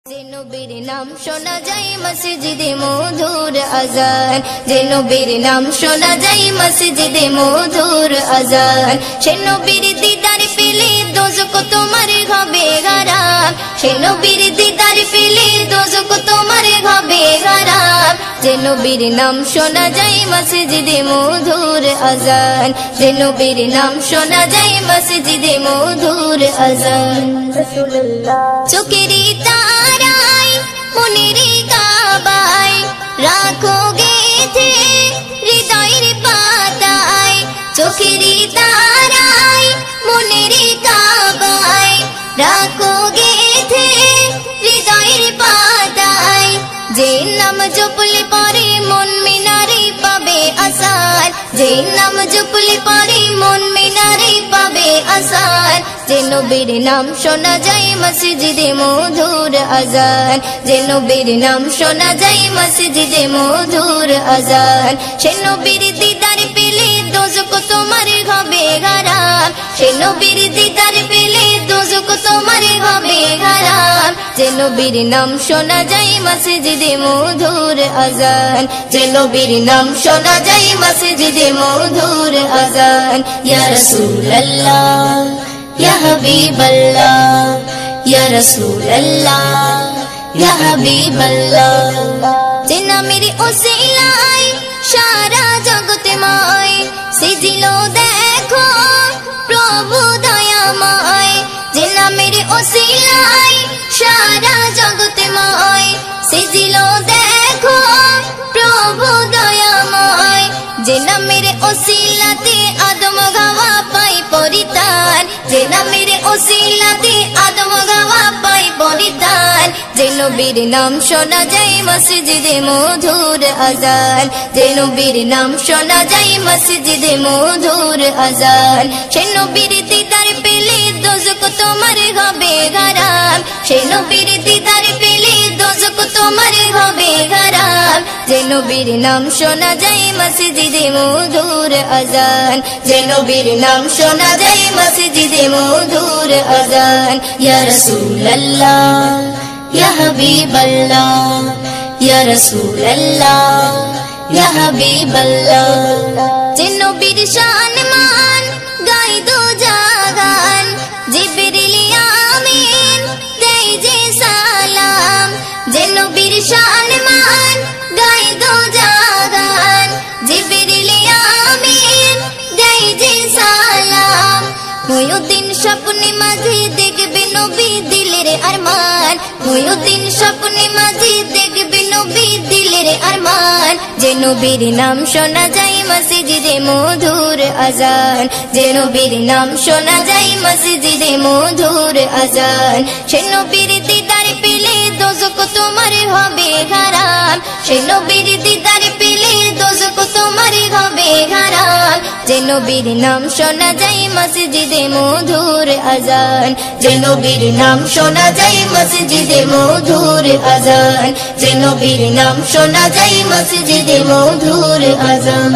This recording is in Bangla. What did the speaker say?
যে নবীর নাম শোনা যায় মসজিদে মধুর আজান, যে নবীর নাম শোনা যায় মসজিদে মধুর আজান। সে নবীর দিদার পেলে দোজখ তোমার হবে হারাম, সে নবীর দিদার পেলে দোজখ তোমার হবে হারাম। যে নবীর নাম শোনা যায় মসজিদে মধুর আজান, যে নবীর নাম শোনা যায় মসজিদে মধুর আজান। চোখেরই তারায় মনেরই কাবায় রাখো গেথে হৃদয়ের পাতায়, চোখেরই তারায় মনেরই কাবায় রাখো গেথে হৃদয়ের পাতায়। যে নাম জপলে পরে মন মিনারে পাবে আসার, যে নাম জপলে পরে মন মিনারে পাবে আসার। যে নবীর নাম শোনা যায় মসজিদে মধুর আজান, যে নবীর নাম শোনা যায় মসজিদে মধুর আজান। সে নবীর দিদার পেলে দোজখ তোমার হবে হারাম, সে নবীর দিদার পেলে দোজখ তোমার হবে হারাম। যে নবীর নাম শোনা যায় মসজিদে মধুর আজান, যে নবীর নাম শোনা যায় মসজিদে মধুর আজান। ইয়া রাসূলুল্লাহ ইয়া হাবিবাল্লাহ, ইয়া রাসূলুল্লাহ ইয়া হাবিবাল্লাহ। যে নামের ওসিলায় সারা জগৎময় সিজিল দেখো প্রভু দয়াময়, যে নামের ওসিলায় সারা জগৎময় সিজিল দেখো প্রভু দয়াময়। যে নামের ওসিলাতে আদম গাওয়া পাই পরিতান, যে নামের ওসিলাতে আদম গাওয়া পাই পরিতান। যে নবীর নাম শোনা যায় মসজিদে মধুর আজান, যে নবীর নাম শোনা যায় মসজিদে মধুর আজান। সে নবীর দিদার পেলে দোজখ তোমার হবে হারাম, সে নবীর দিদার পেলে দোজখ তোমার হবে হারাম। যে নবীর নাম শোনা যায় মসজিদে মধুর আজান, যে নবীর নাম শোনা যায় মসজিদে মধুর আজান। ইয়া রাসূলুল্লাহ ইয়া হাবিবাল্লাহ, ইয়া রাসূলুল্লাহ ইয়া হাবিবাল্লাহ। যে নবীর শান মান গাই দো জাগান, জিবরিল আমিন দেয় যে সালাম। যে নবীর শান মান গাই দো জাগান, জিবরিল আমিন দেয় যে সালাম। ময়ূদিন স্বপ্নে মাঝে দেখবে নবী দিলের আরমান, ময়ূদিন স্বপ্নে মাঝে দেখবে নবী দিলের আরমান। যে নবীর নাম শোনা যায় মসজিদে মধুর আজান, যে নবীর নাম শোনা যায় মসজিদে মধুর আজান। সে নবীর দিদার পেলে দোজখ তোমার হবে হারাম, সে নবীর দিদার পেলে দোজখ তোমার হবে হারাম। যে নবীর নাম শোনা যায় মসজিদে মধুর আজান, যে নবীর নাম শোনা যায় মসজিদে মধুর আজান, যে নবীর নাম শোনা যায় মসজিদে মধুর আজান।